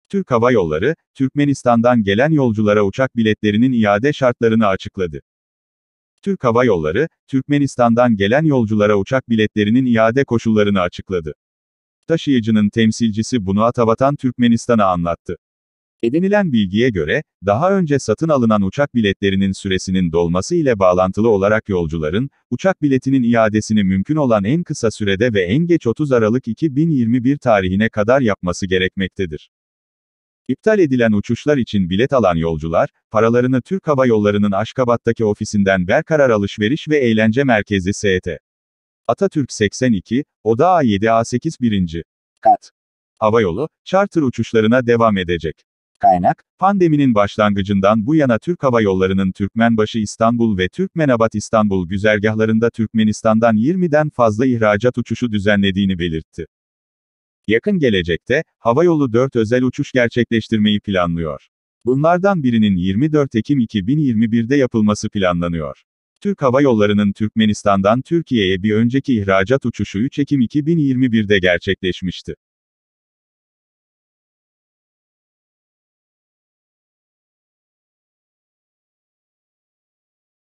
Türk Hava Yolları, Türkmenistan'dan gelen yolculara uçak biletlerinin iade şartlarını açıkladı. Türk Hava Yolları, Türkmenistan'dan gelen yolculara uçak biletlerinin iade koşullarını açıkladı. Taşıyıcının temsilcisi bunu Atavatan Türkmenistan'a anlattı. Edinilen bilgiye göre, daha önce satın alınan uçak biletlerinin süresinin dolması ile bağlantılı olarak yolcuların, uçak biletinin iadesini mümkün olan en kısa sürede ve en geç 30 Aralık 2021 tarihine kadar yapması gerekmektedir. İptal edilen uçuşlar için bilet alan yolcular, paralarını Türk Hava Yolları'nın Aşkabat'taki ofisinden Berkarar Alışveriş ve Eğlence Merkezi St. Atatürk 82, Oda A7 A8 1. Kat. Havayolu, charter uçuşlarına devam edecek. Kaynak, pandeminin başlangıcından bu yana Türk Hava Yolları'nın Türkmenbaşı İstanbul ve Türkmenabat İstanbul güzergahlarında Türkmenistan'dan 20'den fazla ihracat uçuşu düzenlediğini belirtti. Yakın gelecekte, havayolu 4 özel uçuş gerçekleştirmeyi planlıyor. Bunlardan birinin 24 Ekim 2021'de yapılması planlanıyor. Türk Hava Yolları'nın Türkmenistan'dan Türkiye'ye bir önceki ihracat uçuşu 3 Ekim 2021'de gerçekleşmişti.